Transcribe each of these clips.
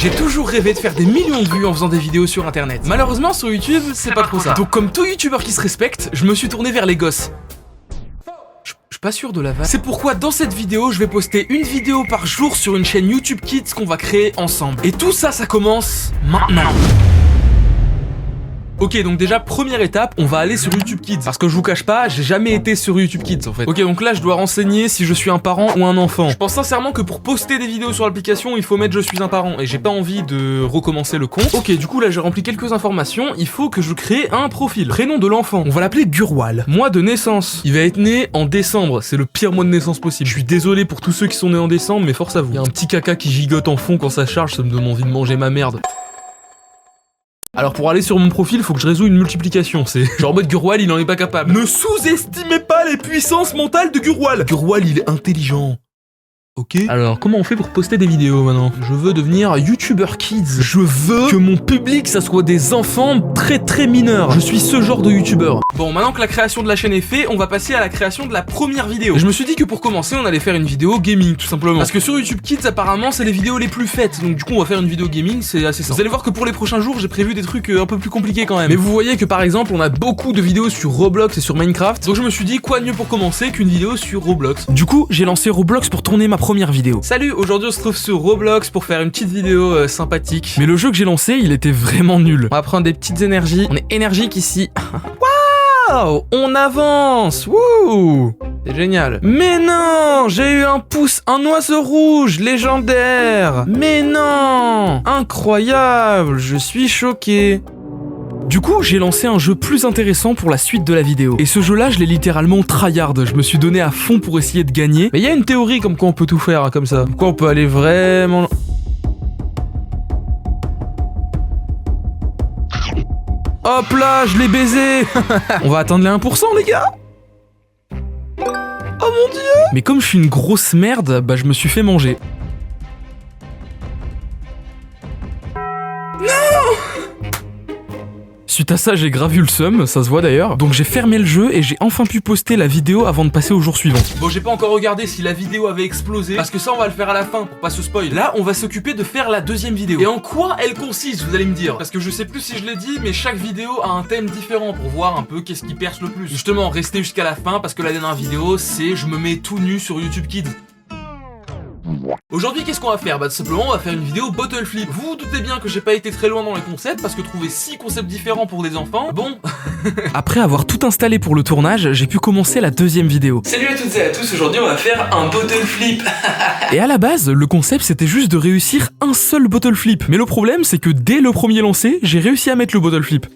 J'ai toujours rêvé de faire des millions de vues en faisant des vidéos sur internet. Malheureusement sur YouTube, c'est pas trop ça. Donc comme tout youtubeur qui se respecte, je me suis tourné vers les gosses. Je suis pas sûr de la vanne. C'est pourquoi dans cette vidéo, je vais poster une vidéo par jour sur une chaîne YouTube Kids qu'on va créer ensemble. Et tout ça, ça commence maintenant. Ok, donc déjà, première étape, on va aller sur YouTube Kids. Parce que je vous cache pas, j'ai jamais été sur YouTube Kids en fait. Ok, donc là, je dois renseigner si je suis un parent ou un enfant. Je pense sincèrement que pour poster des vidéos sur l'application, il faut mettre je suis un parent. Et j'ai pas envie de recommencer le compte. Ok, du coup, là, j'ai rempli quelques informations. Il faut que je crée un profil. Prénom de l'enfant. On va l'appeler Gurwal. Mois de naissance. Il va être né en décembre. C'est le pire mois de naissance possible. Je suis désolé pour tous ceux qui sont nés en décembre, mais force à vous. Il y a un petit caca qui gigote en fond quand ça charge, ça me donne envie de manger ma merde. Alors pour aller sur mon profil, faut que je résous une multiplication, c'est genre en mode Gurwal, il en est pas capable. Ne sous-estimez pas les puissances mentales de Gurwal. Gurwal, il est intelligent. Ok. Alors, comment on fait pour poster des vidéos maintenant? Je veux devenir YouTuber Kids. Je veux que mon public, ça soit des enfants très mineurs. Je suis ce genre de YouTuber. Bon, maintenant que la création de la chaîne est faite, on va passer à la création de la première vidéo. Je me suis dit que pour commencer, on allait faire une vidéo gaming, tout simplement. Parce que sur YouTube Kids, apparemment, c'est les vidéos les plus faites. Donc du coup, on va faire une vidéo gaming, c'est assez simple. Vous allez voir que pour les prochains jours, j'ai prévu des trucs un peu plus compliqués quand même. Mais vous voyez que par exemple, on a beaucoup de vidéos sur Roblox et sur Minecraft. Donc je me suis dit, quoi de mieux pour commencer qu'une vidéo sur Roblox. Du coup, j'ai lancé Roblox pour tourner ma première vidéo. Salut, aujourd'hui on se trouve sur Roblox pour faire une petite vidéo sympathique. Mais le jeu que j'ai lancé, il était vraiment nul. On va prendre des petites énergies. On est énergique ici. Waouh, on avance. Wouh, c'est génial. Mais non, j'ai eu un pouce, un oiseau rouge légendaire. Mais non, incroyable, je suis choqué. Du coup, j'ai lancé un jeu plus intéressant pour la suite de la vidéo. Et ce jeu-là, je l'ai littéralement tryhard. Je me suis donné à fond pour essayer de gagner. Mais il y a une théorie comme quoi on peut tout faire, hein, comme ça. Comme quoi on peut aller vraiment... Hop là, je l'ai baisé. On va atteindre les 1%, les gars. Oh mon dieu. Mais comme je suis une grosse merde, bah je me suis fait manger. Suite à ça, j'ai grave eu le seum, ça se voit d'ailleurs. Donc j'ai fermé le jeu et j'ai enfin pu poster la vidéo avant de passer au jour suivant. Bon, j'ai pas encore regardé si la vidéo avait explosé, parce que ça on va le faire à la fin pour pas se spoil. Là, on va s'occuper de faire la deuxième vidéo. Et en quoi elle consiste, vous allez me dire? Parce que je sais plus si je l'ai dit, mais chaque vidéo a un thème différent pour voir un peu qu'est-ce qui perce le plus. Justement, restez jusqu'à la fin parce que la dernière vidéo, c'est je me mets tout nu sur YouTube Kids. Aujourd'hui, qu'est-ce qu'on va faire? Bah tout simplement, on va faire une vidéo bottle flip. Vous vous doutez bien que j'ai pas été très loin dans les concepts, parce que trouver 6 concepts différents pour des enfants, bon... Après avoir tout installé pour le tournage, j'ai pu commencer la deuxième vidéo. Salut à toutes et à tous, aujourd'hui on va faire un bottle flip. Et à la base, le concept c'était juste de réussir un seul bottle flip. Mais le problème, c'est que dès le premier lancé, j'ai réussi à mettre le bottle flip.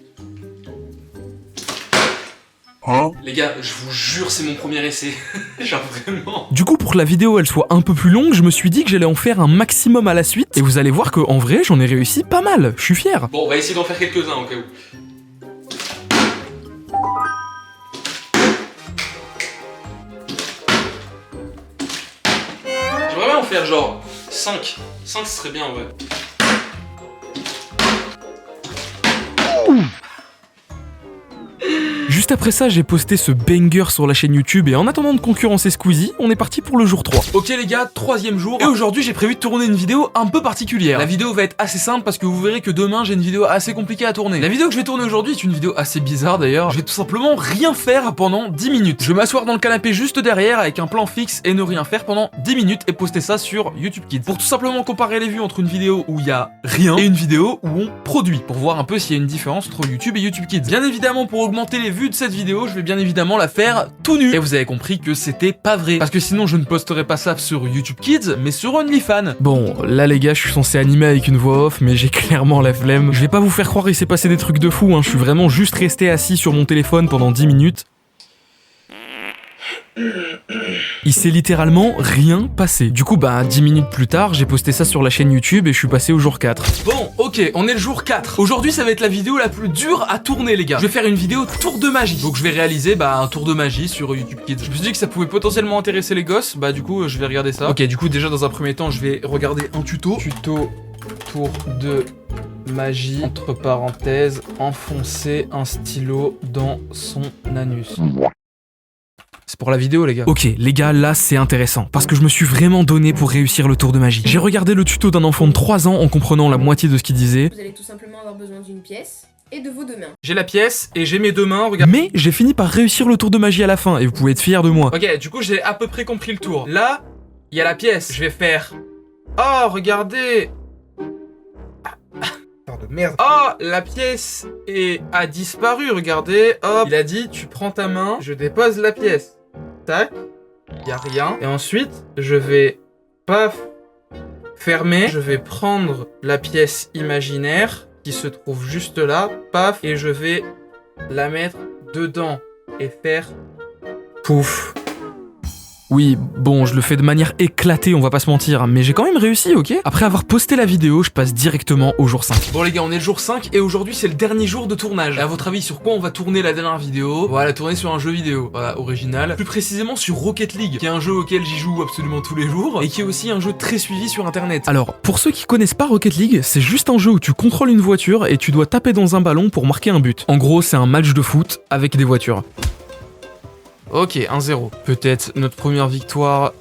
Hein? Les gars, je vous jure, c'est mon premier essai. Genre vraiment. Du coup, pour que la vidéo elle soit un peu plus longue, je me suis dit que j'allais en faire un maximum à la suite. Et vous allez voir qu'en vrai, j'en ai réussi pas mal. Je suis fier. Bon, on va essayer d'en faire quelques-uns au cas où. J'aimerais bien en faire genre 5. 5 ce serait bien en vrai. Juste après ça, j'ai posté ce banger sur la chaîne YouTube et en attendant de concurrencer Squeezie, on est parti pour le jour 3. Ok les gars, troisième jour. Et aujourd'hui, j'ai prévu de tourner une vidéo un peu particulière. La vidéo va être assez simple parce que vous verrez que demain, j'ai une vidéo assez compliquée à tourner. La vidéo que je vais tourner aujourd'hui est une vidéo assez bizarre d'ailleurs. Je vais tout simplement rien faire pendant 10 minutes. Je vais m'asseoir dans le canapé juste derrière avec un plan fixe et ne rien faire pendant 10 minutes et poster ça sur YouTube Kids. Pour tout simplement comparer les vues entre une vidéo où il y a rien et une vidéo où on produit. Pour voir un peu s'il y a une différence entre YouTube et YouTube Kids. Bien évidemment, pour augmenter les vues de cette vidéo, je vais bien évidemment la faire tout nu. Et vous avez compris que c'était pas vrai. Parce que sinon, je ne posterai pas ça sur YouTube Kids, mais sur OnlyFans. Bon, là les gars, je suis censé animer avec une voix off, mais j'ai clairement la flemme. Je vais pas vous faire croire qu'il s'est passé des trucs de fou, hein. Je suis vraiment juste resté assis sur mon téléphone pendant 10 minutes. Il s'est littéralement rien passé. Du coup, bah 10 minutes plus tard, j'ai posté ça sur la chaîne YouTube et je suis passé au jour 4. Bon, ok, on est le jour 4. Aujourd'hui, ça va être la vidéo la plus dure à tourner, les gars. Je vais faire une vidéo tour de magie. Donc je vais réaliser un tour de magie sur YouTube Kids. Je me suis dit que ça pouvait potentiellement intéresser les gosses. Bah du coup, je vais regarder ça. Ok, du coup, déjà dans un premier temps, je vais regarder un tuto. Tuto tour de magie, entre parenthèses, enfoncer un stylo dans son anus. pour la vidéo les gars. Ok les gars, là c'est intéressant, parce que je me suis vraiment donné pour réussir le tour de magie. J'ai regardé le tuto d'un enfant de 3 ans en comprenant la moitié de ce qu'il disait. Vous allez tout simplement avoir besoin d'une pièce et de vos 2 mains. J'ai la pièce et j'ai mes 2 mains, regarde. Mais j'ai fini par réussir le tour de magie à la fin, et vous pouvez être fiers de moi. Ok, du coup j'ai à peu près compris le tour. Là, il y a la pièce, je vais faire... Oh, regardez. Merde. Oh, la pièce a disparu, regardez. Hop, il a dit, tu prends ta main, je dépose la pièce. Tac, y a rien. Et ensuite, je vais, paf, fermer. Je vais prendre la pièce imaginaire qui se trouve juste là, paf, et je vais la mettre dedans et faire pouf. Oui, bon, je le fais de manière éclatée, on va pas se mentir, mais j'ai quand même réussi, ok? Après avoir posté la vidéo, je passe directement au jour 5. Bon les gars, on est le jour 5 et aujourd'hui c'est le dernier jour de tournage. Et à votre avis, sur quoi on va tourner la dernière vidéo? On va la tourner sur un jeu vidéo, voilà, original. Plus précisément sur Rocket League, qui est un jeu auquel j'y joue absolument tous les jours, et qui est aussi un jeu très suivi sur internet. Alors, pour ceux qui connaissent pas Rocket League, c'est juste un jeu où tu contrôles une voiture et tu dois taper dans un ballon pour marquer un but. En gros, c'est un match de foot avec des voitures. Ok, 1-0. Peut-être notre première victoire...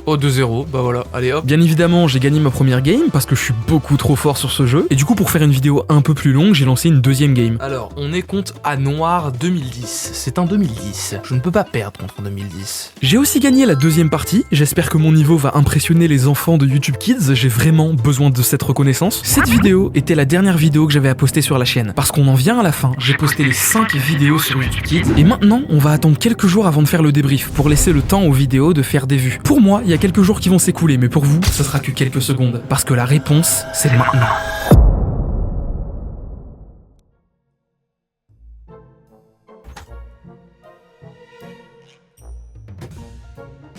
Oh, 2-0, bah voilà, allez hop. Bien évidemment, j'ai gagné ma première game parce que je suis beaucoup trop fort sur ce jeu. Et du coup, pour faire une vidéo un peu plus longue, j'ai lancé une deuxième game. Alors, on est contre à Noir 2010. C'est un 2010. Je ne peux pas perdre contre un 2010. J'ai aussi gagné la deuxième partie. J'espère que mon niveau va impressionner les enfants de YouTube Kids. J'ai vraiment besoin de cette reconnaissance. Cette vidéo était la dernière vidéo que j'avais à poster sur la chaîne. Parce qu'on en vient à la fin. J'ai posté les 5 vidéos sur YouTube Kids. Et maintenant, on va attendre quelques jours avant de faire le débrief pour laisser le temps aux vidéos de faire des vues. Pour moi, il y a quelques jours qui vont s'écouler, mais pour vous, ça sera que quelques secondes. Parce que la réponse, c'est maintenant.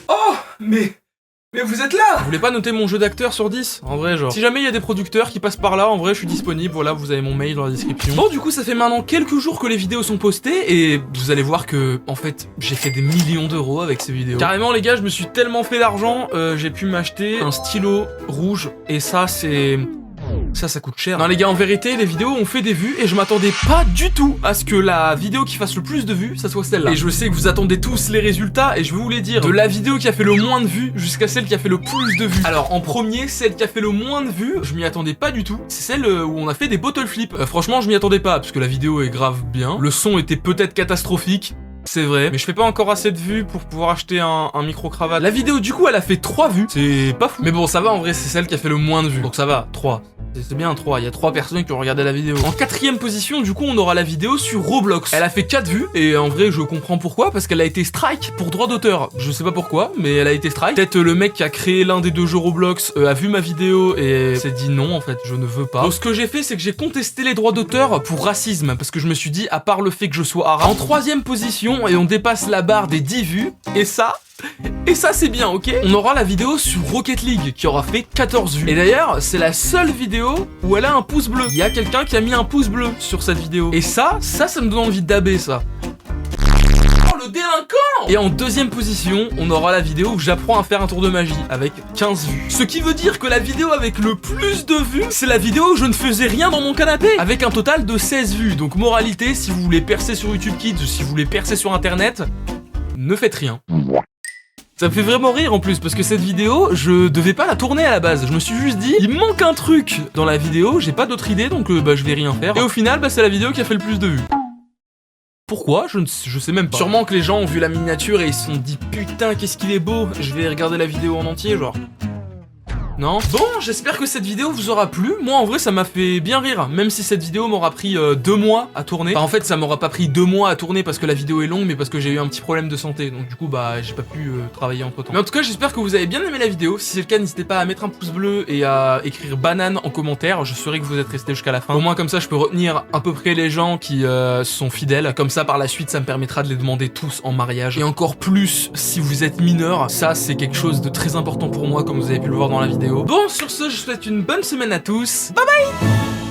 Oh, mais vous êtes là! Vous voulez pas noter mon jeu d'acteur sur 10? En vrai, genre. Si jamais il y a des producteurs qui passent par là, en vrai, je suis disponible. Voilà, vous avez mon mail dans la description. Bon, du coup, ça fait maintenant quelques jours que les vidéos sont postées et vous allez voir que, en fait, j'ai fait des millions d'euros avec ces vidéos. Carrément, les gars, je me suis tellement fait d'argent, j'ai pu m'acheter un stylo rouge et ça, c'est... Ça coûte cher. Non les gars, en vérité, les vidéos ont fait des vues et je m'attendais pas du tout à ce que la vidéo qui fasse le plus de vues, ça soit celle-là. Et je sais que vous attendez tous les résultats et je vais vous les dire. De la vidéo qui a fait le moins de vues jusqu'à celle qui a fait le plus de vues. Alors en premier, celle qui a fait le moins de vues, je m'y attendais pas du tout. C'est celle où on a fait des bottle flips. Franchement, je m'y attendais pas parce que la vidéo est grave bien. Le son était peut-être catastrophique. C'est vrai, mais je fais pas encore assez de vues pour pouvoir acheter un micro-cravate. La vidéo du coup elle a fait 3 vues, c'est pas fou. Mais bon ça va, en vrai c'est celle qui a fait le moins de vues. Donc ça va, 3. C'est bien 3, il y a 3 personnes qui ont regardé la vidéo. En 4ème position, du coup on aura la vidéo sur Roblox. Elle a fait 4 vues, et en vrai je comprends pourquoi, parce qu'elle a été strike pour droit d'auteur. Je sais pas pourquoi, mais elle a été strike. Peut-être le mec qui a créé l'un des 2 jeux Roblox a vu ma vidéo et s'est dit non en fait, je ne veux pas. Donc ce que j'ai fait c'est que j'ai contesté les droits d'auteur pour racisme, parce que je me suis dit, à part le fait que je sois arabe. En 3ème position, et on dépasse la barre des 10 vues, et ça c'est bien, ok? On aura la vidéo sur Rocket League qui aura fait 14 vues. Et d'ailleurs, c'est la seule vidéo où elle a un pouce bleu. Il y a quelqu'un qui a mis un pouce bleu sur cette vidéo. Et ça me donne envie de daber, ça. Oh, le délinquant! Et en 2ème position, on aura la vidéo où j'apprends à faire un tour de magie avec 15 vues. Ce qui veut dire que la vidéo avec le plus de vues, c'est la vidéo où je ne faisais rien dans mon canapé, avec un total de 16 vues. Donc moralité, si vous voulez percer sur YouTube Kids ou si vous voulez percer sur internet, ne faites rien. Ça me fait vraiment rire en plus, parce que cette vidéo, je devais pas la tourner à la base. Je me suis juste dit, il manque un truc dans la vidéo, j'ai pas d'autre idée, donc je vais rien faire. Et au final, c'est la vidéo qui a fait le plus de vues. Pourquoi? Je sais même pas. Sûrement que les gens ont vu la miniature et ils se sont dit, putain, qu'est-ce qu'il est beau, je vais regarder la vidéo en entier, genre. Non? Bon, j'espère que cette vidéo vous aura plu. Moi, en vrai, ça m'a fait bien rire. Même si cette vidéo m'aura pris 2 mois à tourner. Enfin, en fait, ça m'aura pas pris 2 mois à tourner parce que la vidéo est longue, mais parce que j'ai eu un petit problème de santé. Donc du coup, j'ai pas pu travailler entre temps. Mais en tout cas, j'espère que vous avez bien aimé la vidéo. Si c'est le cas, n'hésitez pas à mettre un pouce bleu et à écrire banane en commentaire. Je saurai que vous êtes restés jusqu'à la fin. Au moins, comme ça, je peux retenir à peu près les gens qui sont fidèles. Comme ça, par la suite, ça me permettra de les demander tous en mariage. Et encore plus si vous êtes mineur. Ça, c'est quelque chose de très important pour moi, comme vous avez pu le voir dans la vidéo. Bon, sur ce, je vous souhaite une bonne semaine à tous. Bye bye!